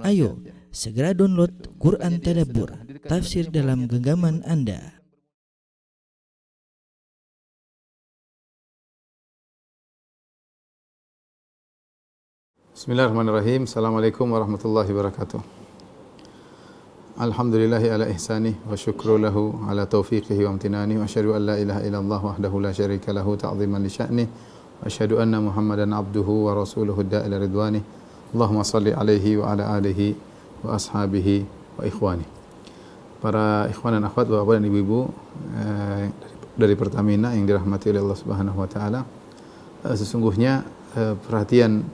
Ayo, segera download Quran Tadabbur, tafsir dalam genggaman Anda. Bismillahirrahmanirrahim. Assalamualaikum warahmatullahi wabarakatuh. Alhamdulillahi ala ihsanih wa syukru lahu ala taufiqihi wa amtinani wa asyhadu an la ilaha illallah wahdahu la syarika lahu ta'ziman li sya'nih wa asyhadu anna Muhammadan abduhu wa rasuluhu da'ila ridwanih. Allahumma salli alaihi wa ala alihi wa ashabihi wa ikhwani. Para ikhwan dan akhwat, bapak dan ibu-ibu dari Pertamina yang dirahmati oleh Allah Subhanahu wa taala, sesungguhnya perhatian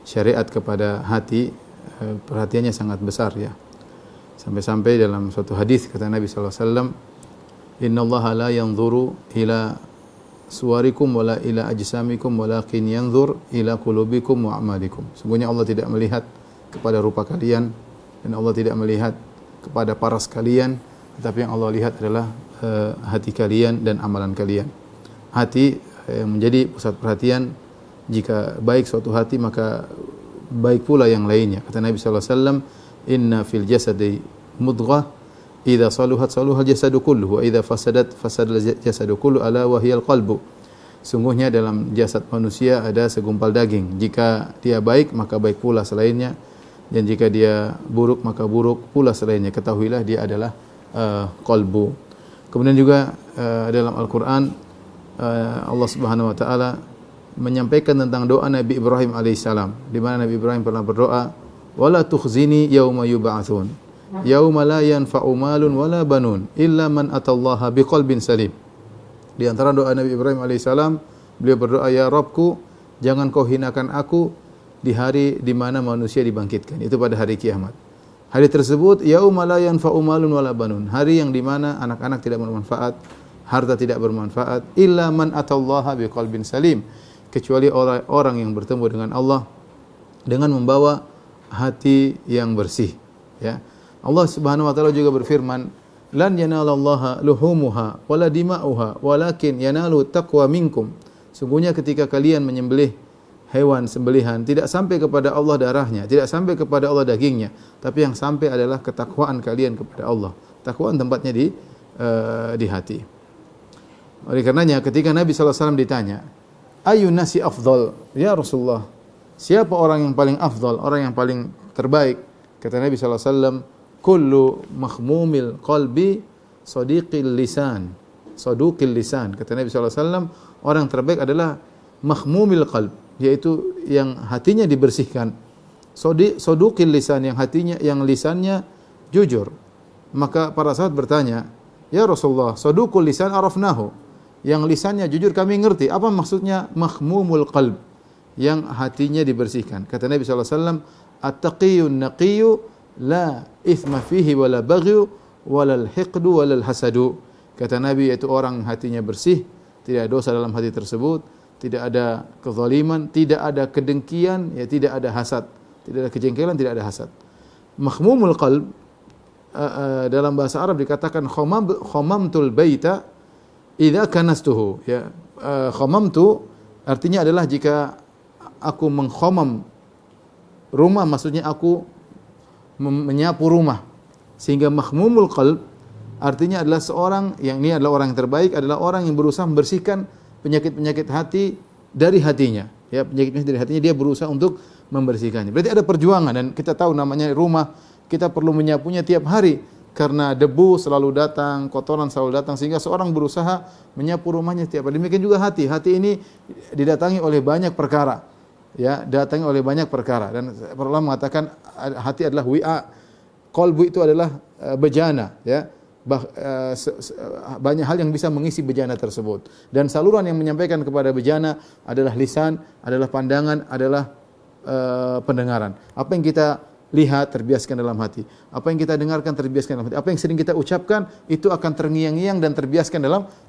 syariat kepada hati, perhatiannya sangat besar ya. Sampai-sampai dalam suatu hadis kata Nabi sallallahu alaihi wasallam, "Innallaha la yanzuru ila suwarikum wala ila ajsamikum walakin yanzur ila qulubikum wa a'malikum." Sungguhnya Allah tidak melihat kepada rupa kalian dan Allah tidak melihat kepada paras kalian, tetapi yang Allah lihat adalah hati kalian dan amalan kalian. Hati menjadi pusat perhatian. Jika baik suatu hati, maka baik pula yang lainnya. Kata Nabi sallallahu alaihi wasallam, "Inna fil jasadi mudghah, idza saluhat saluhal jasadu kulluhu, wa idza fasadat fasadal jasadu kullu, ala wa hiyal qalbu." Sungguhnya dalam jasad manusia ada segumpal daging. Jika dia baik, maka baik pula selainnya, dan jika dia buruk, maka buruk pula selainnya. Ketahuilah dia adalah qalbu. Kemudian juga dalam Al-Qur'an Allah Subhanahu wa taala menyampaikan tentang doa Nabi Ibrahim alaihissalam, di mana Nabi Ibrahim pernah berdoa, "Wala tukhzini yauma yub'atsun, yauma la yanfa'u malun wala banun illa man atallaha biqalbin salim." Di antara doa Nabi Ibrahim alaihissalam, beliau berdoa, "Ya Rabbku, jangan kau hinakan aku di hari di mana manusia dibangkitkan." Itu pada hari kiamat. Hari tersebut yauma la yanfa'u malun wala banun, hari yang di mana anak-anak tidak bermanfaat, harta tidak bermanfaat, illa man atallaha biqalbin salim, kecuali orang yang bertemu dengan Allah dengan membawa hati yang bersih ya. Allah Subhanahu wa taala juga berfirman, "Lan yanalallaha luhumuha wala dima'uha walakin yanalu taqwa minkum." Sungguhnya ketika kalian menyembelih hewan sembelihan, tidak sampai kepada Allah darahnya, tidak sampai kepada Allah dagingnya, tapi yang sampai adalah ketakwaan kalian kepada Allah. Takwaan tempatnya di hati. Oleh karenanya ketika Nabi sallallahu alaihi wasallam ditanya, "Ayyun nasi afdal ya Rasulullah?" Siapa orang yang paling afdal, orang yang paling terbaik? Kata Nabi sallallahu alaihi wasallam, "Kullu makhmumil qalbi sadiqil lisan." Saduqil lisan. Kata Nabi sallallahu alaihi wasallam, orang terbaik adalah makhmumil qalb, yaitu yang hatinya dibersihkan. Saduqil lisan, yang hatinya, yang lisannya jujur. Maka para sahabat bertanya, "Ya Rasulullah, saduqul lisan arafnahu." Yang lisannya jujur kami ngerti. Apa maksudnya makhmumul qalb? Yang hatinya dibersihkan. Kata Nabi sallallahu alaihi wasallam, "At-taqiyyun naqiyyu la ithma fihi wala baghyu wala al-hiqdu wala al-hasadu." Kata Nabi, yaitu orang hatinya bersih, tidak ada dosa dalam hati tersebut, tidak ada kezaliman, tidak ada kedengkian, ya tidak ada hasad, tidak ada kejengkelan, tidak ada hasad. Makhmumul qalb dalam bahasa Arab dikatakan khamamtul baita idza kanastuhu ya. Khamamtu artinya adalah jika aku mengkhamam rumah, maksudnya aku menyapu rumah. Sehingga makhmumul qalb artinya adalah seorang yang, ini adalah orang yang terbaik, adalah orang yang berusaha membersihkan penyakit-penyakit hati dari hatinya. Ya, penyakit-penyakit dari hatinya dia berusaha untuk membersihkannya. Berarti ada perjuangan, dan kita tahu namanya rumah, kita perlu menyapunya tiap hari. Karena debu selalu datang, kotoran selalu datang, sehingga seorang berusaha menyapu rumahnya setiap hari. Demikian juga hati. Hati ini didatangi oleh banyak perkara. Ya, datangi oleh banyak perkara. Dan para ulama mengatakan hati adalah wi'a. Qalbu itu adalah bejana, ya. Banyak hal yang bisa mengisi bejana tersebut. Dan saluran yang menyampaikan kepada bejana adalah lisan, adalah pandangan, adalah pendengaran. Apa yang kita lihat terbiaskan dalam hati. Apa yang kita dengarkan terbiaskan dalam hati. Apa yang sering kita ucapkan itu akan terngiang-ngiang dan terbiaskan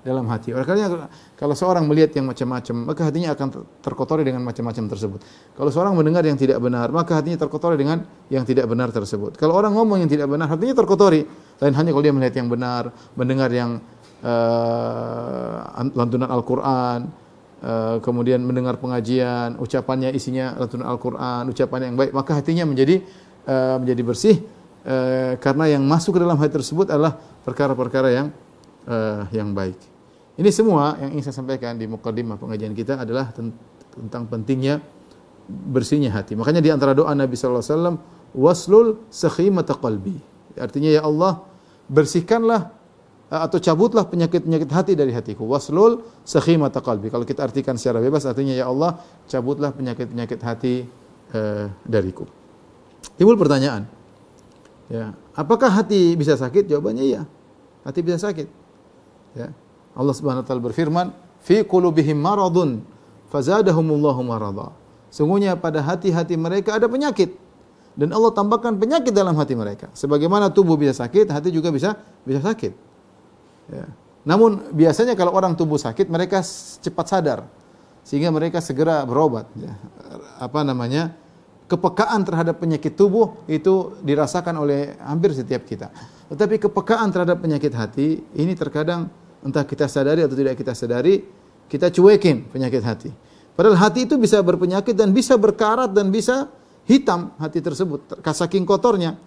dalam hati. Oleh karena kalau seorang melihat yang macam-macam, maka hatinya akan terkotori dengan macam-macam tersebut. Kalau seorang mendengar yang tidak benar, maka hatinya terkotori dengan yang tidak benar tersebut. Kalau orang ngomong yang tidak benar, hatinya terkotori. Lain halnya kalau dia melihat yang benar, mendengar yang lantunan Al-Qur'an, kemudian mendengar pengajian, ucapannya isinya lantunan Al-Qur'an, ucapan yang baik, maka hatinya menjadi menjadi bersih karena yang masuk ke dalam hati tersebut adalah perkara-perkara yang baik. Ini semua yang ingin saya sampaikan di muqaddimah pengajian kita adalah tentang pentingnya bersihnya hati. Makanya di antara doa Nabi sallallahu alaihi wasallam, waslul sakhimata qalbi. Artinya ya Allah, bersihkanlah atau cabutlah penyakit-penyakit hati dari hatiku. Waslul sakhimata qalbi. Kalau kita artikan secara bebas artinya ya Allah, cabutlah penyakit-penyakit hati dariku. Timbul pertanyaan, ya, apakah hati bisa sakit? Jawabannya iya. Hati bisa sakit. Ya. Allah Subhanahu wa taala berfirman, fi qulubihim maradun fazadahumullahu marada. Sungguhnya pada hati-hati mereka ada penyakit dan Allah tambahkan penyakit dalam hati mereka. Sebagaimana tubuh bisa sakit, hati juga bisa sakit. Ya. Namun biasanya kalau orang tubuh sakit mereka cepat sadar sehingga mereka segera berobat. Ya. Kepekaan terhadap penyakit tubuh itu dirasakan oleh hampir setiap kita. Tetapi kepekaan terhadap penyakit hati ini terkadang entah kita sadari atau tidak kita sadari, kita cuekin penyakit hati. Padahal hati itu bisa berpenyakit dan bisa berkarat dan bisa hitam hati tersebut, saking kotornya.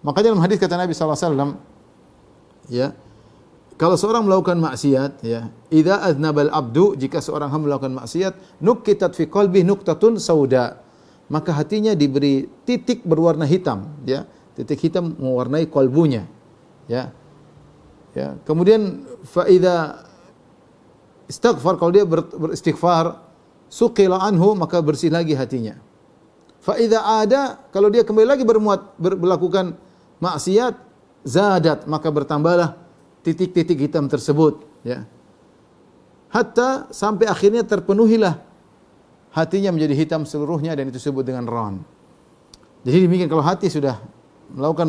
Makanya dalam hadis kata Nabi sallallahu alaihi wasallam, ya, kalau seorang melakukan maksiat, ya, idza aznabal abdu, jika seorang hamba melakukan maksiat, nukitat fi qalbi nuqtatun sauda, maka hatinya diberi titik berwarna hitam, ya, titik hitam mewarnai kalbunya, ya. Ya, kemudian fa idza istighfar, kalau dia beristighfar, suqila anhu, maka bersih lagi hatinya. Fa idza ada, kalau dia kembali lagi melakukan maksiat, zadat, maka bertambahlah titik-titik hitam tersebut, ya. Hatta sampai akhirnya terpenuhilah hatinya menjadi hitam seluruhnya dan itu disebut dengan ran. Jadi demikian kalau hati sudah melakukan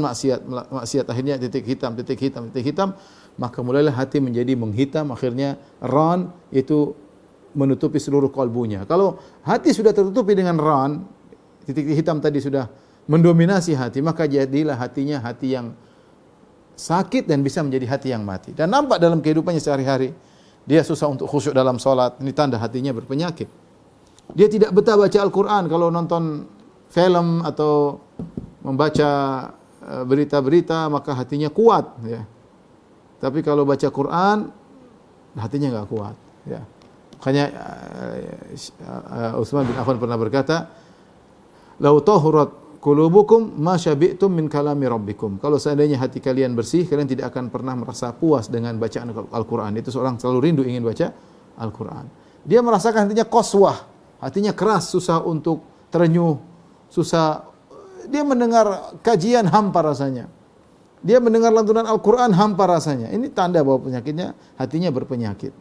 maksiat akhirnya titik hitam, maka mulailah hati menjadi menghitam, akhirnya ran itu menutupi seluruh kalbunya. Kalau hati sudah tertutupi dengan ran, titik hitam tadi sudah mendominasi hati, maka jadilah hatinya hati yang sakit dan bisa menjadi hati yang mati. Dan nampak dalam kehidupannya sehari-hari, dia susah untuk khusyuk dalam salat, ini tanda hatinya berpenyakit. Dia tidak betah baca Al-Quran, kalau nonton film atau membaca berita-berita maka hatinya kuat, ya. Tapi kalau baca Quran hatinya enggak kuat, ya. Makanya Utsman bin Affan pernah berkata, "Lau tahurat qulubukum ma syabi'tum min kalami rabbikum." Kalau seandainya hati kalian bersih, kalian tidak akan pernah merasa puas dengan bacaan Al-Quran. Itu seorang selalu rindu ingin baca Al-Quran. Dia merasakan hatinya qaswah, hatinya keras, susah untuk terenyuh, susah. Dia mendengar kajian hampa rasanya. Dia mendengar lantunan Al-Quran hampa rasanya. Ini tanda bahwa penyakitnya, hatinya berpenyakit.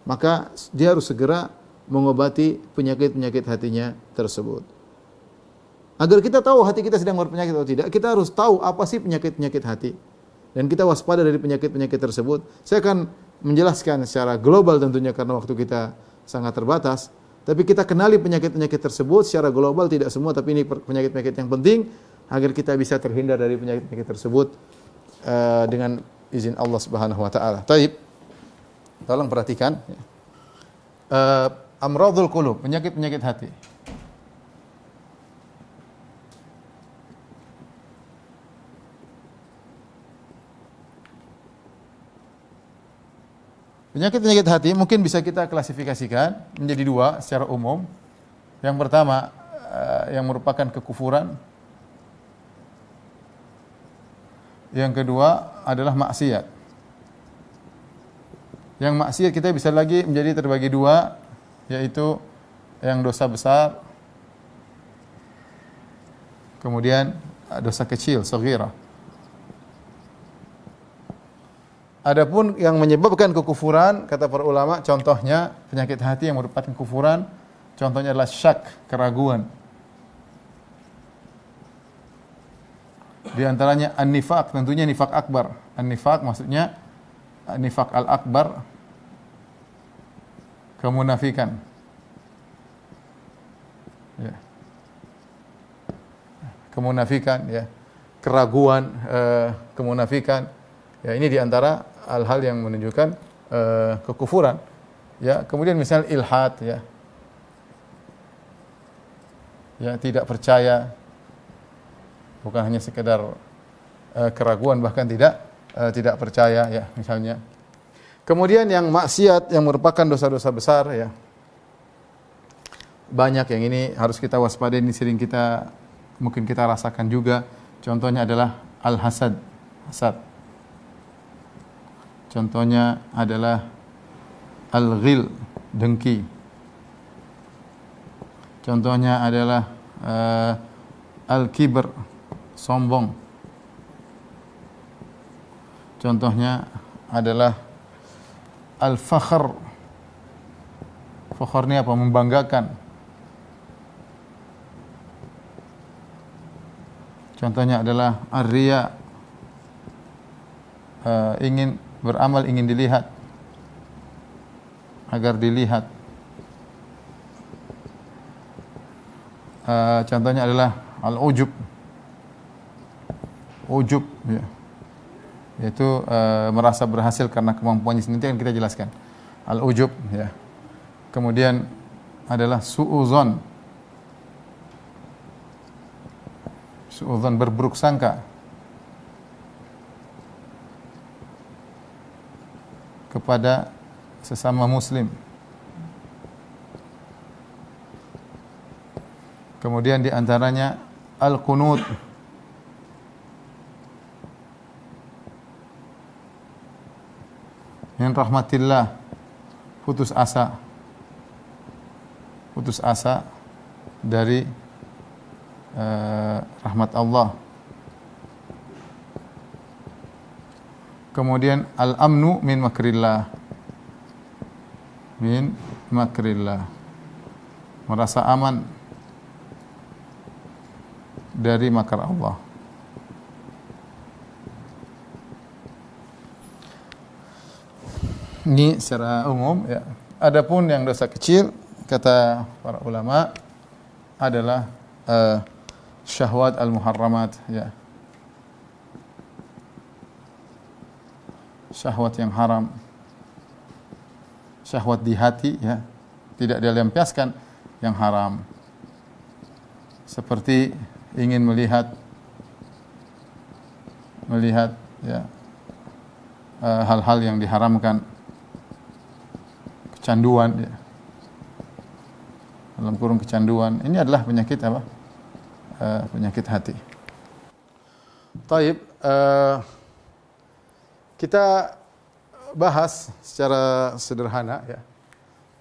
Maka dia harus segera mengobati penyakit-penyakit hatinya tersebut. Agar kita tahu hati kita sedang berpenyakit atau tidak, kita harus tahu apa sih penyakit-penyakit hati. Dan kita waspada dari penyakit-penyakit tersebut. Saya akan menjelaskan secara global tentunya karena waktu kita sangat terbatas. Tapi kita kenali penyakit-penyakit tersebut secara global, tidak semua, tapi ini penyakit-penyakit yang penting agar kita bisa terhindar dari penyakit-penyakit tersebut dengan izin Allah Subhanahu wa taala. Baik. Tolong perhatikan, amradul qulub, penyakit-penyakit hati. Penyakit-penyakit hati mungkin bisa kita klasifikasikan menjadi dua secara umum. Yang pertama yang merupakan kekufuran. Yang kedua adalah maksiat. Yang maksiat kita bisa lagi menjadi terbagi dua, yaitu yang dosa besar, kemudian dosa kecil, saghirah. Adapun yang menyebabkan kekufuran, kata para ulama, contohnya penyakit hati yang merupakan kekufuran, contohnya adalah syak, keraguan. Di antaranya an-nifaq, tentunya nifaq akbar. An-nifaq maksudnya nifaq al-akbar, kemunafikan. Ya. Kemunafikan, ya. Keraguan, kemunafikan. Ya, ini di antara hal-hal yang menunjukkan kekufuran. Ya, kemudian misal ilhad, ya. Ya, tidak percaya bukan hanya sekedar keraguan, bahkan tidak percaya ya misalnya. Kemudian yang maksiat yang merupakan dosa-dosa besar ya. Banyak yang ini harus kita waspadai, ini sering mungkin kita rasakan juga. Contohnya adalah al-hasad, hasad. Contohnya adalah al-ghil, dengki. Contohnya adalah al-kibr, sombong. Contohnya adalah al-fakhr. Fakhr ini apa? Membanggakan. Contohnya adalah ar-riya, ingin beramal, ingin dilihat, agar dilihat. Contohnya adalah al-ujub, ujub ya. Yaitu merasa berhasil karena kemampuannya sendiri, yang kita jelaskan al-ujub ya. Kemudian adalah su'uzon, su'udzon, berburuk sangka kepada sesama muslim. Kemudian di antaranya al-qunut, min rahmatillah, putus asa dari rahmat Allah. Kemudian al-amnu min makrillah, merasa aman dari makar Allah. Ini secara umum ya. Adapun yang dosa kecil kata para ulama adalah syahwat al-muharramat ya. Syahwat yang haram. Syahwat di hati ya, tidak dilampiaskan, yang haram. Seperti ingin melihat ya hal-hal yang diharamkan, kecanduan ya. Dalam kurung kecanduan, ini adalah penyakit apa? Penyakit hati. Taib, kita bahas secara sederhana ya.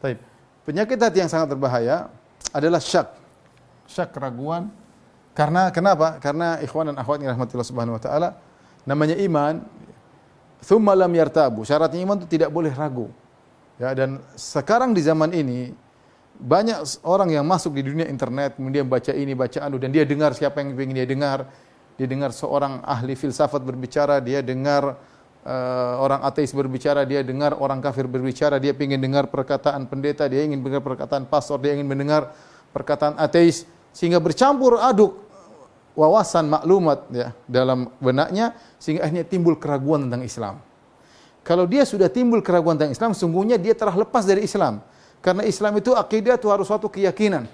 Taib, penyakit hati yang sangat berbahaya adalah syak, keraguan. Karena kenapa? Karena ikhwan dan akhwat yang rahmatillah subhanahu wa ta'ala, namanya iman, thumma lam yartabu. Syaratnya iman itu tidak boleh ragu. Ya, dan sekarang di zaman ini banyak orang yang masuk di dunia internet, kemudian baca ini, baca anu, dan dia dengar siapa yang ingin dia dengar. Dia dengar seorang ahli filsafat berbicara, dia dengar orang ateis berbicara, dia dengar orang kafir berbicara, dia ingin dengar perkataan pendeta, dia ingin dengar perkataan pastor, dia ingin mendengar perkataan ateis, sehingga bercampur aduk wawasan maklumat ya dalam benaknya, sehingga akhirnya timbul keraguan tentang Islam. Kalau dia sudah timbul keraguan tentang Islam, sungguhnya dia telah lepas dari Islam. Karena Islam itu akidah itu harus satu keyakinan.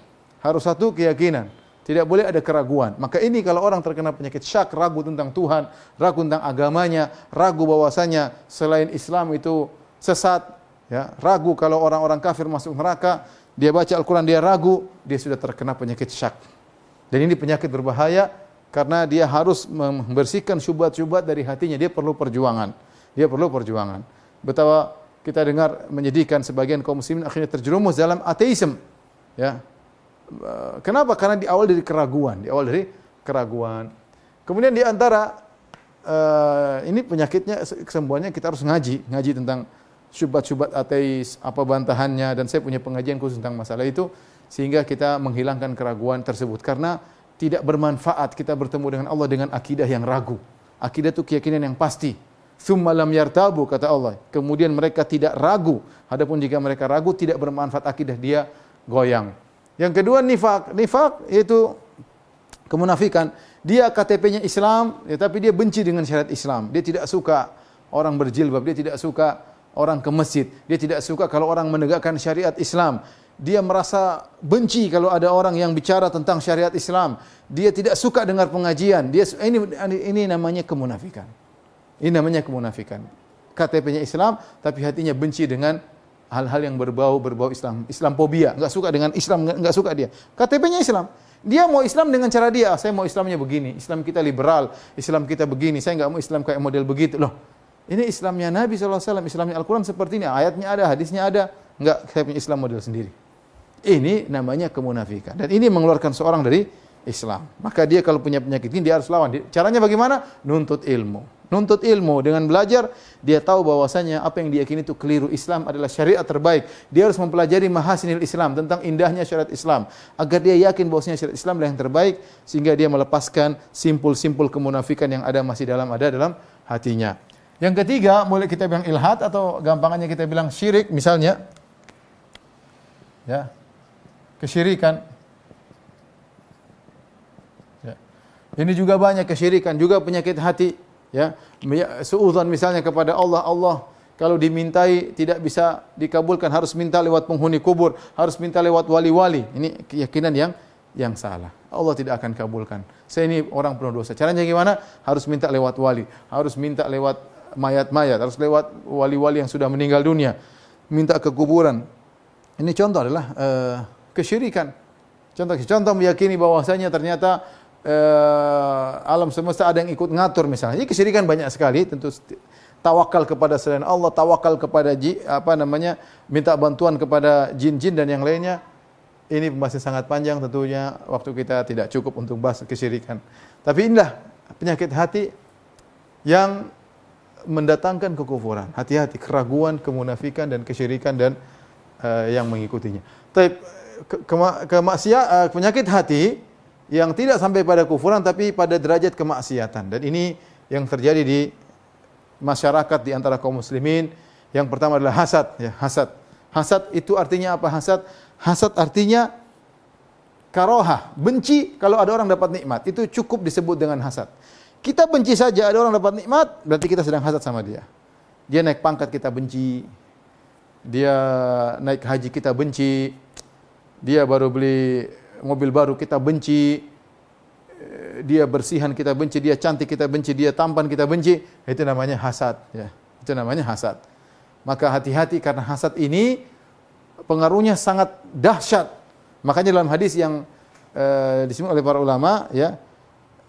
Tidak boleh ada keraguan. Maka ini kalau orang terkena penyakit syak, ragu tentang Tuhan, ragu tentang agamanya, ragu bahwasanya selain Islam itu sesat, ya, ragu kalau orang-orang kafir masuk neraka, dia baca Al-Quran, dia ragu, dia sudah terkena penyakit syak. Dan ini penyakit berbahaya karena dia harus membersihkan syubhat-syubhat dari hatinya. Dia perlu perjuangan. Betapa kita dengar menyedihkan sebagian kaum muslimin akhirnya terjerumus dalam ateisme. Ya. Kenapa? Karena diawal dari keraguan. Kemudian di antara ini penyakitnya, kesembuhannya kita harus ngaji tentang syubhat-syubhat ateis, apa bantahannya, dan saya punya pengajian khusus tentang masalah itu sehingga kita menghilangkan keraguan tersebut karena tidak bermanfaat kita bertemu dengan Allah dengan akidah yang ragu. Akidah itu keyakinan yang pasti. Tsumma lam yartabu, kata Allah. Kemudian mereka tidak ragu. Adapun jika mereka ragu, tidak bermanfaat akidah, dia goyang. Yang kedua nifak. Nifak yaitu kemunafikan. Dia KTP-nya Islam, ya, tapi dia benci dengan syariat Islam. Dia tidak suka orang berjilbab, dia tidak suka orang ke masjid, dia tidak suka kalau orang menegakkan syariat Islam. Dia merasa benci kalau ada orang yang bicara tentang syariat Islam. Dia tidak suka dengar pengajian. Ini namanya kemunafikan. Ini namanya kemunafikan. KTP-nya Islam, tapi hatinya benci dengan hal-hal yang berbau Islam. Islamophobia, enggak suka dengan Islam, enggak suka dia. KTP-nya Islam. Dia mau Islam dengan cara dia. Saya mau Islamnya begini. Islam kita liberal. Islam kita begini. Saya enggak mau Islam kayak model begitu. Loh, ini Islamnya Nabi SAW. Islamnya Al-Quran seperti ini. Ayatnya ada, hadisnya ada. Enggak, saya punya Islam model sendiri. Ini namanya kemunafikan. Dan ini mengeluarkan seorang dari Islam. Maka dia kalau punya penyakit ini, dia harus lawan. Caranya bagaimana? Nuntut ilmu. Nuntut ilmu dengan belajar, dia tahu bahwasanya apa yang dia yakini itu keliru. Islam adalah syariat terbaik. Dia harus mempelajari mahasinil Islam, tentang indahnya syariat Islam, agar dia yakin bahwasanya syariat Islam adalah yang terbaik, sehingga dia melepaskan simpul-simpul kemunafikan yang masih dalam hatinya. Yang ketiga, boleh kita bilang ilhad, atau gampangannya kita bilang syirik, misalnya ya, kesyirikan. Ya. Ini juga banyak kesyirikan, juga penyakit hati. Ya, suudzon misalnya kepada Allah, Allah kalau dimintai tidak bisa dikabulkan, harus minta lewat penghuni kubur, harus minta lewat wali-wali. Ini keyakinan yang salah. Allah tidak akan kabulkan. Saya ini orang penuh dosa. Caranya gimana? Harus minta lewat wali, harus minta lewat mayat-mayat, harus lewat wali-wali yang sudah meninggal dunia, minta ke kuburan. Ini contoh adalah kesyirikan. Contoh meyakini bahwasanya ternyata alam semesta ada yang ikut ngatur misalnya. Ini kesyirikan banyak sekali. Tentu tawakal kepada selain Allah, tawakal kepada minta bantuan kepada jin-jin dan yang lainnya. Ini pembahasan sangat panjang, tentunya waktu kita tidak cukup untuk bahas kesyirikan. Tapi inilah penyakit hati yang mendatangkan kekufuran. Hati-hati, keraguan, kemunafikan dan kesyirikan dan yang mengikutinya. Tapi penyakit hati yang tidak sampai pada kufuran tapi pada derajat kemaksiatan. Dan ini yang terjadi di masyarakat di antara kaum muslimin. Yang pertama adalah hasad, ya, hasad. Hasad itu artinya apa? Hasad artinya karohah, benci kalau ada orang dapat nikmat. Itu cukup disebut dengan hasad. Kita benci saja ada orang dapat nikmat, berarti kita sedang hasad sama dia. Dia naik pangkat, kita benci. Dia naik haji, kita benci. Dia baru beli mobil baru, kita benci. Dia bersihan, kita benci. Dia cantik, kita benci. Dia tampan, kita benci. Itu namanya hasad, ya. Itu namanya hasad. Maka hati-hati, karena hasad ini pengaruhnya sangat dahsyat. Makanya dalam hadis yang disebut oleh para ulama, ya,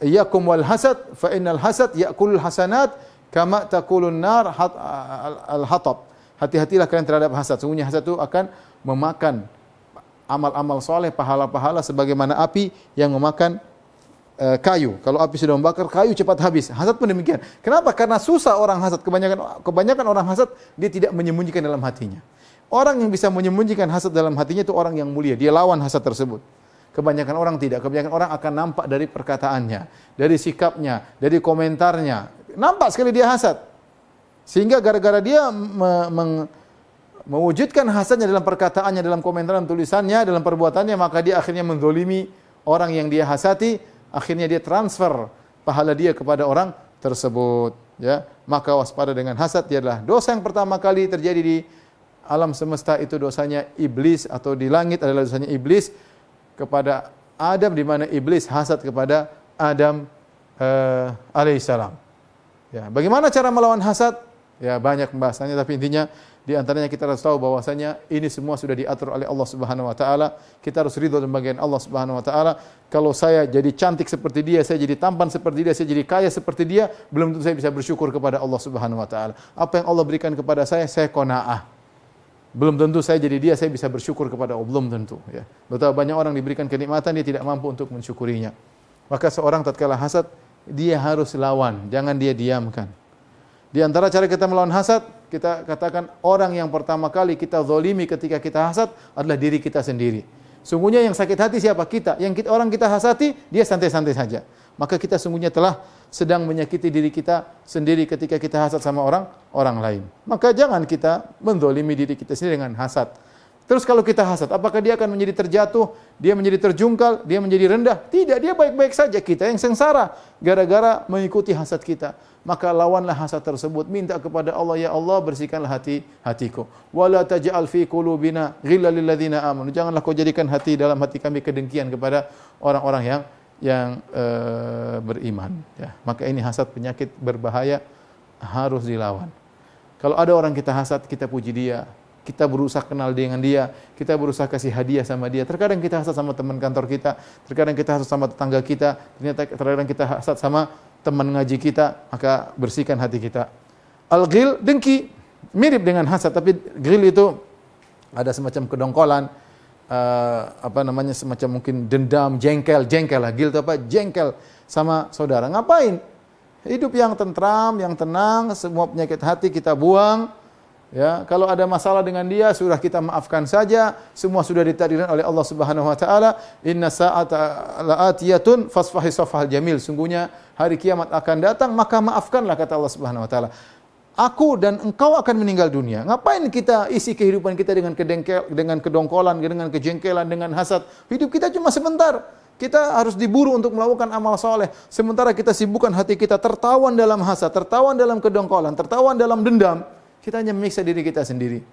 iyyakum wal hasad fa innal hasad ya'kulul hasanat kama takulun nar al-hatab. Hati-hatilah kalian terhadap hasad. Sungguhnya hasad itu akan memakan amal-amal soleh, pahala-pahala sebagaimana api yang memakan kayu. Kalau api sudah membakar, kayu cepat habis. Hasad pun demikian. Kenapa? Karena susah orang hasad. Kebanyakan orang hasad, dia tidak menyembunyikan dalam hatinya. Orang yang bisa menyembunyikan hasad dalam hatinya itu orang yang mulia. Dia lawan hasad tersebut. Kebanyakan orang tidak. Kebanyakan orang akan nampak dari perkataannya, dari sikapnya, dari komentarnya. Nampak sekali dia hasad. Sehingga gara-gara dia mewujudkan hasadnya dalam perkataannya, dalam komentar, dalam tulisannya, dalam perbuatannya, maka dia akhirnya menzalimi orang yang dia hasati. Akhirnya dia transfer pahala dia kepada orang tersebut. Ya, maka waspada dengan hasad. Dia adalah dosa yang pertama kali terjadi di alam semesta, itu dosanya iblis, atau di langit adalah dosanya iblis kepada Adam, di mana iblis hasad kepada Adam alaihissalam. Ya, bagaimana cara melawan hasad? Ya, banyak pembahasannya, tapi intinya di antaranya kita harus tahu bahwasanya ini semua sudah diatur oleh Allah Subhanahu wa taala. Kita harus ridho dengan bagian Allah Subhanahu wa taala. Kalau saya jadi cantik seperti dia, saya jadi tampan seperti dia, saya jadi kaya seperti dia, belum tentu saya bisa bersyukur kepada Allah Subhanahu wa taala. Apa yang Allah berikan kepada saya qanaah. Belum tentu saya jadi dia, saya bisa bersyukur kepada Allah, belum tentu, ya. Betapa banyak orang diberikan kenikmatan, dia tidak mampu untuk mensyukurinya. Maka seorang tatkala hasad, dia harus lawan, jangan dia diamkan. Di antara cara kita melawan hasad, kita katakan orang yang pertama kali kita zalimi ketika kita hasad adalah diri kita sendiri. Sungguhnya yang sakit hati siapa? Kita. Orang kita hasati, dia santai-santai saja. Maka kita sungguhnya telah sedang menyakiti diri kita sendiri ketika kita hasad sama orang lain. Maka jangan kita menzalimi diri kita sendiri dengan hasad. Terus kalau kita hasad, apakah dia akan menjadi terjatuh, dia menjadi terjungkal, dia menjadi rendah? Tidak, dia baik-baik saja. Kita yang sengsara gara-gara mengikuti hasad kita. Maka lawanlah hasad tersebut, minta kepada Allah, ya Allah bersihkanlah hatiku. Wala taj'al fi qulubina ghillan lil ladzina amanu. Janganlah kau jadikan dalam hati kami kedengkian kepada orang-orang yang beriman. Ya, maka ini hasad penyakit berbahaya, harus dilawan. Kalau ada orang kita hasad, kita puji dia, kita berusaha kenal dengan dia, kita berusaha kasih hadiah sama dia. Terkadang kita hasad sama teman kantor kita, terkadang kita hasad sama tetangga kita, terkadang kita hasad sama teman ngaji kita, maka bersihkan hati kita. Al-ghil, dengki, mirip dengan hasad, tapi ghil itu ada semacam kedongkolan, semacam mungkin dendam, jengkel lah. Ghil itu apa? Jengkel sama saudara. Ngapain? Hidup yang tentram, yang tenang, semua penyakit hati kita buang. Ya, kalau ada masalah dengan dia, sudah kita maafkan saja. Semua sudah ditakdirkan oleh Allah Subhanahu wa taala. Inna sa'ata la'atiyatun fasfahi safhal jamil. Sungguhnya hari kiamat akan datang, maka maafkanlah, kata Allah Subhanahu wa taala. Aku dan engkau akan meninggal dunia. Ngapain kita isi kehidupan kita dengan kedongkolan, dengan kejengkelan, dengan hasad? Hidup kita cuma sebentar. Kita harus diburu untuk melakukan amal soleh. Sementara kita sibukkan hati kita tertawan dalam hasad, tertawan dalam kedongkolan, tertawan dalam dendam. Kita hanya menyiksa diri kita sendiri.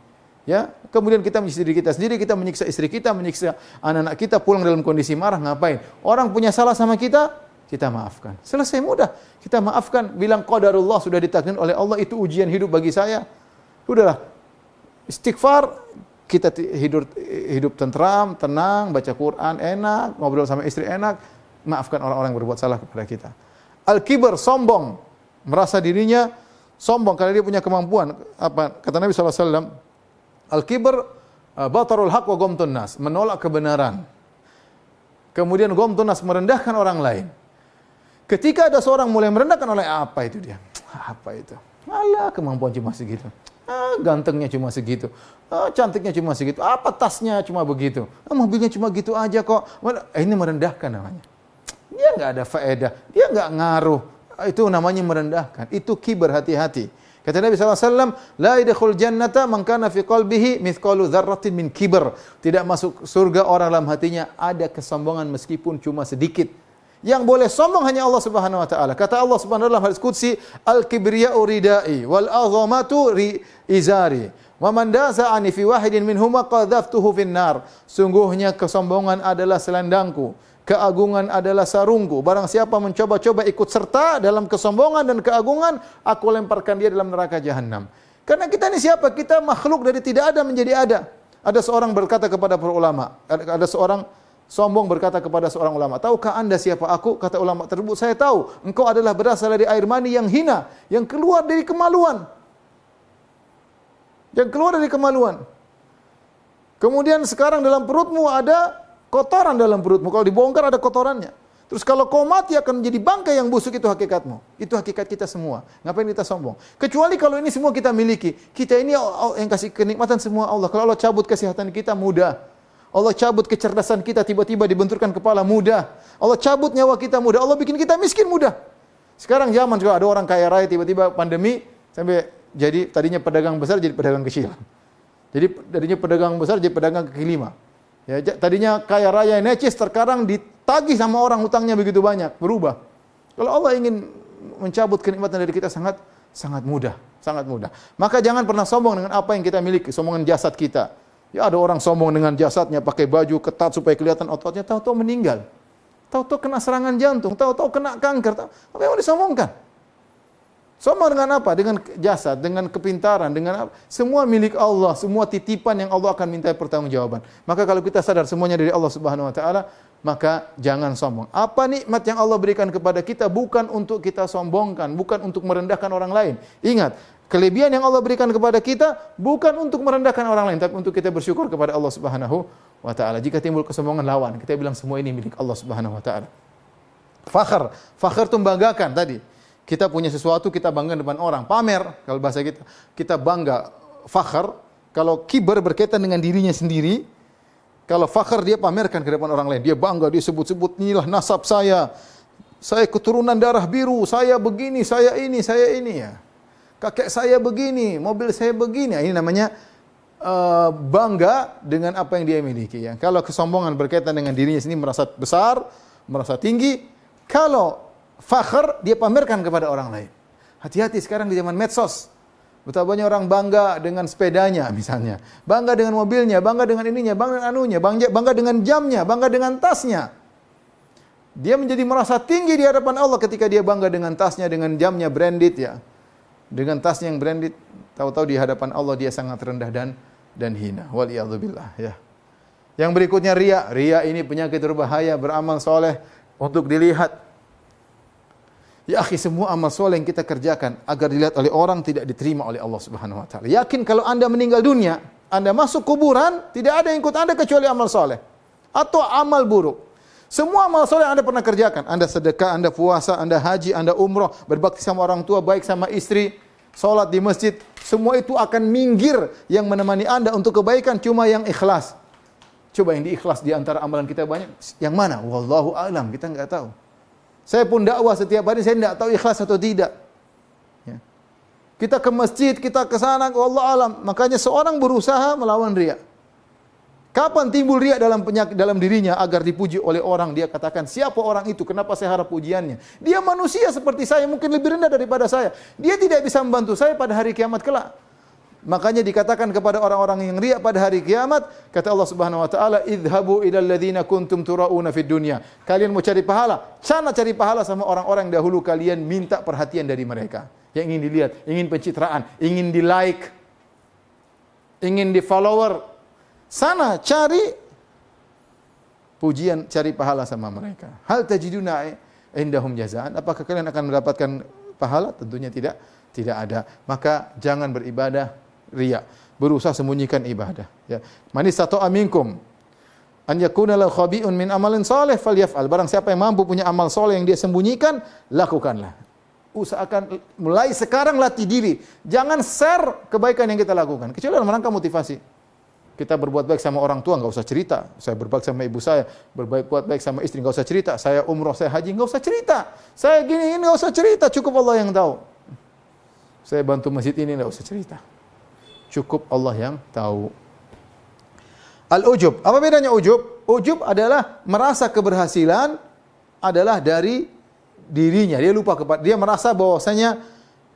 Ya, kemudian kita menyiksa diri kita sendiri, kita menyiksa istri kita, menyiksa anak-anak kita, pulang dalam kondisi marah. Ngapain? Orang punya salah sama kita, kita maafkan. Selesai, mudah. Kita maafkan, bilang qadarullah, sudah ditakdirkan oleh Allah, itu ujian hidup bagi saya. Udahlah. Istighfar, kita hidup tentram, tenang, baca Quran enak, ngobrol sama istri enak, maafkan orang-orang yang berbuat salah kepada kita. Al-kibr, sombong, merasa dirinya sombong karena dia punya kemampuan. Apa kata Nabi SAW? Al-kibr batarul haq wa ghamtun nas, menolak kebenaran. Kemudian ghamtun nas, merendahkan orang lain. Ketika ada seorang mulai merendahkan oleh apa itu dia? Apa itu? Alah, kemampuan cuma segitu. Gantengnya cuma segitu. Cantiknya cuma segitu. Apa tasnya cuma begitu. Mobilnya cuma gitu aja kok. Ini merendahkan namanya. Dia enggak ada faedah. Dia enggak ngaruh. Itu namanya merendahkan. Itu kibar, hati-hati. Kata Nabi SAW, la yadkhul jannata man kana fi qalbihi mithqalu dzarratin min kibr. Tidak masuk surga orang dalam hatinya ada kesombongan meskipun cuma sedikit. Yang boleh sombong hanya Allah Subhanahu wa taala. Kata Allah Subhanahu wa taala dalam hadis qudsi, al-kibriya'u ridai wal azamatu izari. Wa man daza'ani fi wahidin minhuma qadhaftuhu fin nar. Sungguhnya kesombongan adalah selendangku, keagungan adalah sarungku. Barang siapa mencoba-coba ikut serta dalam kesombongan dan keagungan, aku lemparkan dia dalam neraka jahanam. Karena kita ini siapa? Kita makhluk dari tidak ada menjadi ada. Ada seorang berkata kepada para ulama, ada seorang sombong berkata kepada seorang ulama, tahukah anda siapa aku? Kata ulama tersebut, saya tahu. Engkau adalah berasal dari air mani yang hina, yang keluar dari kemaluan. Yang keluar dari kemaluan. Kemudian sekarang dalam perutmu ada kotoran dalam perutmu. Kalau dibongkar ada kotorannya. Terus kalau kau mati akan menjadi bangkai yang busuk, itu hakikatmu. Itu hakikat kita semua. Ngapain kita sombong? Kecuali kalau ini semua kita miliki. Kita ini yang kasih kenikmatan semua Allah. Kalau Allah cabut kesehatan kita, mudah. Allah cabut kecerdasan kita, tiba-tiba dibenturkan kepala, mudah. Allah cabut nyawa kita, mudah. Allah bikin kita miskin, mudah. Sekarang zaman juga ada orang kaya raya, tiba-tiba pandemi, sampai jadi tadinya pedagang besar jadi pedagang kecil. Jadi tadinya pedagang besar jadi pedagang kaki lima. Ya, tadinya kaya raya necis, terkadang ditagih sama orang, hutangnya begitu banyak, berubah. Kalau Allah ingin mencabut kenikmatan dari kita sangat mudah, sangat mudah. Maka jangan pernah sombong dengan apa yang kita miliki, sombongan jasad kita. Ya, ada orang sombong dengan jasadnya, pakai baju ketat supaya kelihatan ototnya, tahu-tahu meninggal. Tahu-tahu kena serangan jantung, tahu-tahu kena kanker. Apa yang mau disombongkan? Sombong dengan apa? Dengan jasad, dengan kepintaran, dengan apa? Semua milik Allah, semua titipan yang Allah akan minta pertanggungjawaban. Maka kalau kita sadar semuanya dari Allah Subhanahu wa taala, maka jangan sombong. Apa nikmat yang Allah berikan kepada kita bukan untuk kita sombongkan, bukan untuk merendahkan orang lain. Ingat, kelebihan yang Allah berikan kepada kita bukan untuk merendahkan orang lain, tapi untuk kita bersyukur kepada Allah Subhanahu wa taala. Jika timbul kesombongan, lawan. Kita bilang semua ini milik Allah Subhanahu wa taala. Fakhr itu membanggakan tadi. Kita punya sesuatu, kita bangga depan orang. Pamer, kalau bahasa kita. Kita bangga. Fakhr, kalau kibar berkaitan dengan dirinya sendiri. Kalau fakhr dia pamerkan ke depan orang lain. Dia bangga, dia sebut-sebut, inilah nasab saya. Saya keturunan darah biru, saya begini, saya ini ya. Kakek saya begini, mobil saya begini. Ini namanya bangga dengan apa yang dia miliki. Ya. Kalau kesombongan berkaitan dengan dirinya sendiri, merasa besar, merasa tinggi. Kalau fakhr, dia pamerkan kepada orang lain. Hati-hati sekarang di zaman medsos. Betapa banyak orang bangga dengan sepedanya misalnya. Bangga dengan mobilnya, bangga dengan ininya, bangga dengan anunya, bangga dengan jamnya, bangga dengan tasnya. Dia menjadi merasa tinggi di hadapan Allah ketika dia bangga dengan tasnya, dengan jamnya branded ya. Dengan tasnya yang branded, tahu-tahu di hadapan Allah dia sangat rendah dan hina. Waliyadzubillah ya. Yang berikutnya riya. Riya ini penyakit berbahaya, beramal soleh untuk dilihat. Ya akhi, semua amal soleh yang kita kerjakan agar dilihat oleh orang tidak diterima oleh Allah Subhanahu wa taala. Yakin kalau Anda meninggal dunia, Anda masuk kuburan, tidak ada yang ikut Anda kecuali amal soleh atau amal buruk. Semua amal soleh yang Anda pernah kerjakan, Anda sedekah, Anda puasa, Anda haji, Anda umrah, berbakti sama orang tua, baik sama istri, salat di masjid, semua itu akan minggir. Yang menemani Anda untuk kebaikan cuma yang ikhlas. Coba yang diikhlas di antara amalan kita banyak, yang mana? Wallahu a'lam, kita enggak tahu. Saya pun dakwah setiap hari, saya tidak tahu ikhlas atau tidak. Ya. Kita ke masjid, kita ke sana, wallahu a'lam. Makanya seorang berusaha melawan riya. Kapan timbul riya dalam dirinya agar dipuji oleh orang? Dia katakan, siapa orang itu? Kenapa saya harap pujiannya? Dia manusia seperti saya, mungkin lebih rendah daripada saya. Dia tidak bisa membantu saya pada hari kiamat kelak. Makanya dikatakan kepada orang-orang yang riya pada hari kiamat, kata Allah Subhanahu wa taala, "Idhabu ilal ladzina kuntum turauna fid dunya." Kalian mau cari pahala, sana cari pahala sama orang-orang yang dahulu kalian minta perhatian dari mereka. Yang ingin dilihat, ingin pencitraan, ingin di-like, ingin di-follower. Sana cari pujian, cari pahala sama mereka. Hal tajiduna indahum jazaan? Apakah kalian akan mendapatkan pahala? Tentunya tidak ada. Maka jangan beribadah riya. Berusaha sembunyikan ibadah. Ya. Man istata'a minkum an yakuna lahu khabi'un min amalin salih falyaf'al. Barang siapa yang mampu punya amal soleh yang dia sembunyikan, lakukanlah. Usahakan mulai sekarang latih diri. Jangan share kebaikan yang kita lakukan. Kecuali dalam rangka motivasi. Kita berbuat baik sama orang tua, enggak usah cerita. Saya berbuat sama ibu saya, berbuat baik sama istri, enggak usah cerita. Saya umroh, saya haji, enggak usah cerita. Saya gini, enggak usah cerita. Cukup Allah yang tahu. Saya bantu masjid ini, enggak usah cerita. Cukup Allah yang tahu. Al-ujub. Apa bedanya ujub? Ujub adalah merasa keberhasilan adalah dari dirinya. Dia lupa dia merasa bahwasanya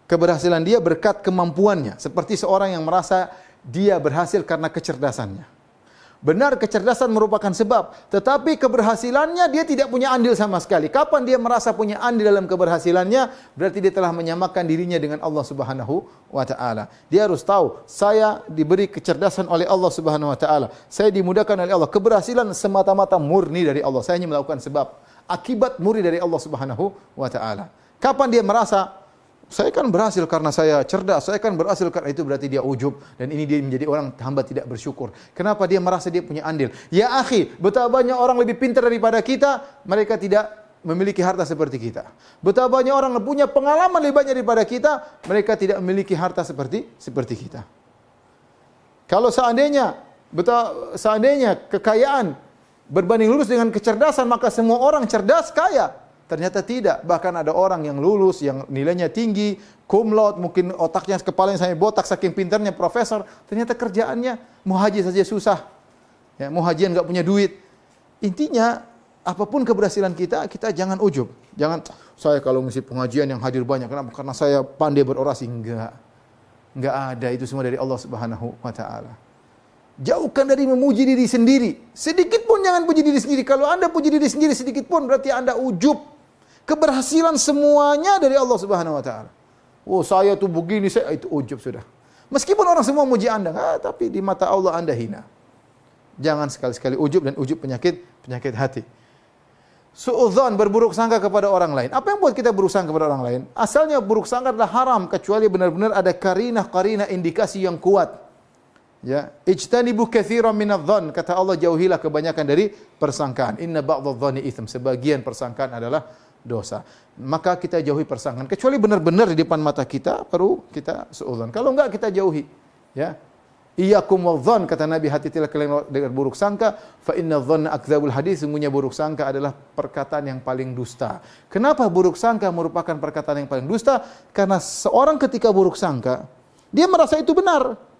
keberhasilan dia berkat kemampuannya. Seperti seorang yang merasa dia berhasil karena kecerdasannya. Benar, kecerdasan merupakan sebab, tetapi keberhasilannya dia tidak punya andil sama sekali. Kapan dia merasa punya andil dalam keberhasilannya, berarti dia telah menyamakan dirinya dengan Allah Subhanahu wa taala. Dia harus tahu, saya diberi kecerdasan oleh Allah Subhanahu wa taala. Saya dimudahkan oleh Allah. Keberhasilan semata-mata murni dari Allah. Saya hanya melakukan sebab. Akibat murni dari Allah Subhanahu wa taala. Kapan dia merasa saya kan berhasil karena saya cerdas, saya kan berhasil karena itu, berarti dia ujub. Dan ini dia menjadi orang hamba tidak bersyukur. Kenapa dia merasa dia punya andil? Ya akhi, betapa banyak orang lebih pintar daripada kita, mereka tidak memiliki harta seperti kita. Betapa banyak orang punya pengalaman lebih banyak daripada kita, mereka tidak memiliki harta seperti kita. Kalau seandainya kekayaan berbanding lurus dengan kecerdasan, maka semua orang cerdas kaya. Ternyata tidak. Bahkan ada orang yang lulus, yang nilainya tinggi, cum laude, mungkin otaknya, kepalanya sampai botak, saking pintarnya profesor. Ternyata kerjaannya mau haji saja susah. Ya, mau hajian enggak punya duit. Intinya, apapun keberhasilan kita, kita jangan ujub. Jangan, saya kalau ngisi pengajian yang hadir banyak, kenapa? Karena saya pandai berorasi. Enggak ada. Itu semua dari Allah Subhanahu wa taala. Jauhkan dari memuji diri sendiri. Sedikit pun jangan puji diri sendiri. Kalau Anda puji diri sendiri sedikit pun, berarti Anda ujub. Keberhasilan semuanya dari Allah Subhanahu wa taala. Oh, saya tuh begini, itu ujub sudah. Meskipun orang semua muji Anda, tapi di mata Allah Anda hina. Jangan sekali-sekali ujub, dan ujub penyakit hati. Suudzon, berburuk sangka kepada orang lain. Apa yang buat kita buruk sangka kepada orang lain? Asalnya buruk sangka adalah haram kecuali benar-benar ada karinah indikasi yang kuat. Ya, ijtanibu katsiran minadh-dhon, kata Allah, jauhilah kebanyakan dari persangkaan. Inna ba'dadh-dhoni itsm, sebagian persangkaan adalah dosa. Maka kita jauhi persangkaan. Kecuali benar-benar di depan mata kita, baru kita suudzon. Kalau enggak, kita jauhi. Ya. Iyyakum wadh-dhon, kata Nabi, hati-hatilah kalian dengan buruk sangka, fa inadh-dhonna akdzabul hadits, sesungguhnya buruk sangka adalah perkataan yang paling dusta. Kenapa buruk sangka merupakan perkataan yang paling dusta? Karena seorang ketika buruk sangka, dia merasa itu benar.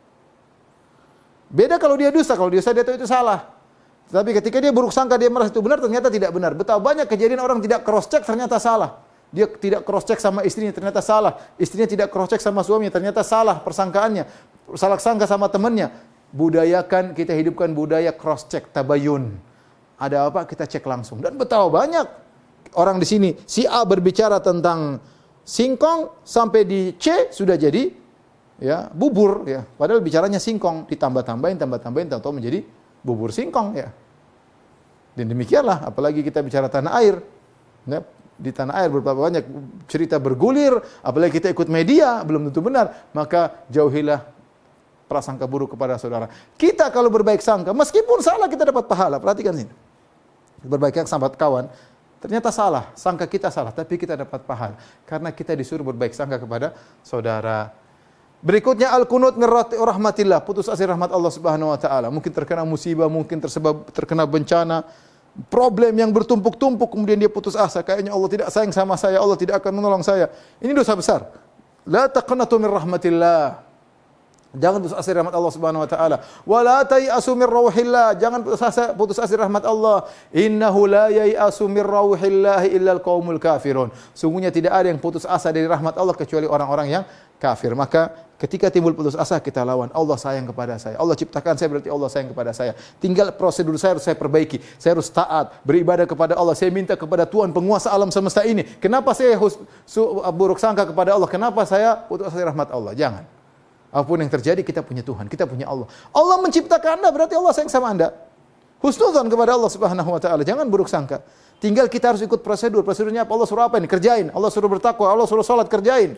Beda kalau dia dusta dia tahu itu salah. Tapi ketika dia buruk sangka, dia merasa itu benar, ternyata tidak benar. Betapa banyak kejadian orang tidak cross check ternyata salah. Dia tidak cross check sama istrinya, ternyata salah. Istrinya tidak cross check sama suaminya, ternyata salah persangkaannya. Salah sangka sama temannya. Budayakan, kita hidupkan budaya cross check, tabayun. Ada apa, kita cek langsung. Dan betapa banyak orang di sini, si A berbicara tentang singkong, sampai di C sudah jadi ya bubur ya. Padahal bicaranya singkong, ditambah-tambahin, tahu-tahu menjadi bubur singkong ya. Dan demikianlah, apalagi kita bicara tanah air. Ya, di tanah air berapa banyak cerita bergulir, apalagi kita ikut media, belum tentu benar, maka jauhilah prasangka buruk kepada saudara. Kita kalau berbaik sangka, meskipun salah kita dapat pahala. Perhatikan sini. Berbaik sangka sahabat kawan, ternyata salah, sangka kita salah, tapi kita dapat pahala karena kita disuruh berbaik sangka kepada saudara. Berikutnya al-qunut min rahmatillah, putus asa rahmat Allah Subhanahu wa taala. Mungkin terkena musibah, mungkin terkena bencana, problem yang bertumpuk-tumpuk, kemudian dia putus asa, kayaknya Allah tidak sayang sama saya, Allah tidak akan menolong saya. Ini dosa besar. La taqnatu min rahmatillah. Jangan putus asa rahmat Allah Subhanahu wa taala. Wa la tayasu min rauhillah. Jangan putus asa rahmat Allah. Innahu la yayasu min rauhillah illa al-qaumul kafirun. Sungguhnya tidak ada yang putus asa dari rahmat Allah kecuali orang-orang yang kafir. Maka ketika timbul putus asa, kita lawan. Allah sayang kepada saya. Allah ciptakan saya, berarti Allah sayang kepada saya. Tinggal prosedur saya harus saya perbaiki. Saya harus taat, beribadah kepada Allah. Saya minta kepada Tuhan penguasa alam semesta ini. Kenapa saya buruk sangka kepada Allah? Kenapa saya putus asa rahmat Allah? Jangan. Apapun yang terjadi, kita punya Tuhan, kita punya Allah. Allah menciptakan Anda, berarti Allah sayang sama Anda. Husnudzon kepada Allah Subhanahu wa taala. Jangan buruk sangka. Tinggal kita harus ikut prosedur. Prosedurnya apa? Allah suruh apa ini? Kerjain. Allah suruh bertakwa, Allah suruh salat, kerjain.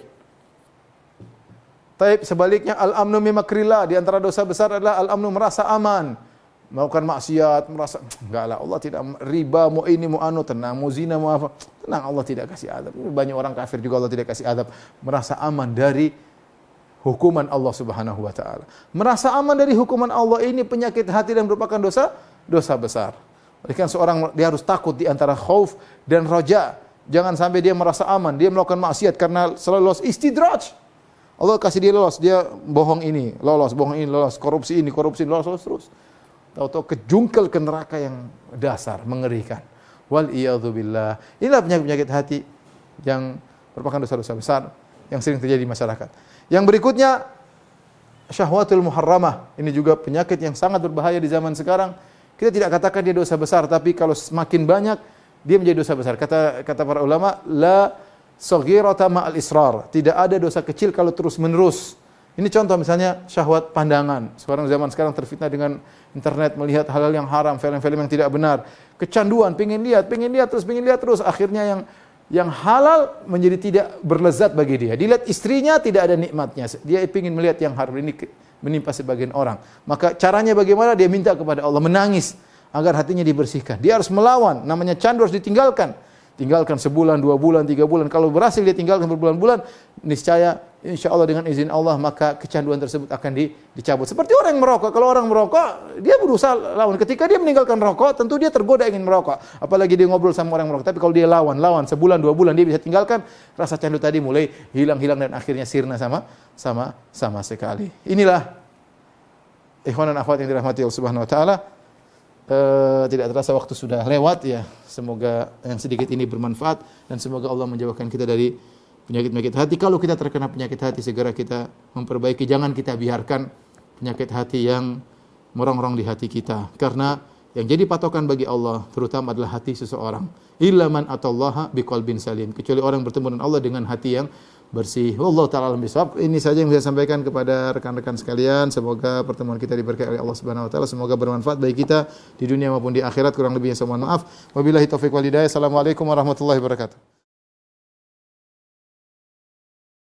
Taib sebaliknya al-amnu min makrillah, di antara dosa besar adalah al-amnu, merasa aman. Melakukan maksiat, merasa enggak lah, Allah tidak, riba mau ini mau anu, tenang, mau zina mau apa, tenang, Allah tidak kasih adab. Banyak orang kafir juga Allah tidak kasih adab. Merasa aman dari hukuman Allah Subhanahu wa taala. Merasa aman dari hukuman Allah ini penyakit hati dan merupakan dosa besar. Oleh karena seorang dia harus takut di antara khauf dan raja. Jangan sampai dia merasa aman, dia melakukan maksiat karena selalu lolos istidraj. Allah kasih dia lolos, dia bohong ini, lolos, korupsi ini, lolos terus. Tahu-tahu kejungkel ke neraka yang dasar, mengerikan. Wal iyadzu billah. Inilah penyakit hati yang merupakan dosa-dosa besar yang sering terjadi di masyarakat. Yang berikutnya syahwatul muharramah. Ini juga penyakit yang sangat berbahaya di zaman sekarang. Kita tidak katakan dia dosa besar, tapi kalau semakin banyak dia menjadi dosa besar. Kata para ulama, la saghirata ma'al israr. Tidak ada dosa kecil kalau terus-menerus. Ini contoh misalnya syahwat pandangan. Zaman sekarang terfitnah dengan internet, melihat hal-hal yang haram, film-film yang tidak benar. Kecanduan, pengen lihat terus. Akhirnya yang halal menjadi tidak berlezat bagi dia. Dilihat istrinya tidak ada nikmatnya. Dia ingin melihat yang haram. Ini menimpa sebagian orang. Maka caranya bagaimana? Dia minta kepada Allah, menangis agar hatinya dibersihkan. Dia harus melawan. Namanya candu harus ditinggalkan. Tinggalkan sebulan, 2 bulan, 3 bulan. Kalau berhasil dia tinggalkan berbulan-bulan, niscaya insya Allah dengan izin Allah maka kecanduan tersebut akan dicabut. Seperti orang yang merokok. Kalau orang merokok, dia berusaha lawan. Ketika dia meninggalkan rokok, tentu dia tergoda ingin merokok. Apalagi dia ngobrol sama orang yang merokok. Tapi kalau dia lawan sebulan, 2 bulan dia bisa tinggalkan, rasa candu tadi mulai hilang dan akhirnya sirna sama sekali. Inilah ikhwan dan akhwat yang dirahmati Allah Subhanahu wa taala. Tidak terasa waktu sudah lewat ya. Semoga yang sedikit ini bermanfaat dan semoga Allah menjauhkan kita dari penyakit-penyakit hati. Kalau kita terkena penyakit hati, segera kita memperbaiki. Jangan kita biarkan penyakit hati yang merongrong di hati kita. Karena yang jadi patokan bagi Allah terutama adalah hati seseorang. Illa man atallaha biqalbin salim. Kecuali orang bertemu dengan Allah dengan hati yang bersih. Wallahu ta'ala alam bisawab. Ini saja yang saya sampaikan kepada rekan-rekan sekalian. Semoga pertemuan kita diberkahi oleh Allah Subhanahu wa taala. Semoga bermanfaat bagi kita di dunia maupun di akhirat. Kurang lebihnya saya mohon maaf. Wabillahi taufiq wal hidayah. Assalamualaikum warahmatullahi wabarakatuh.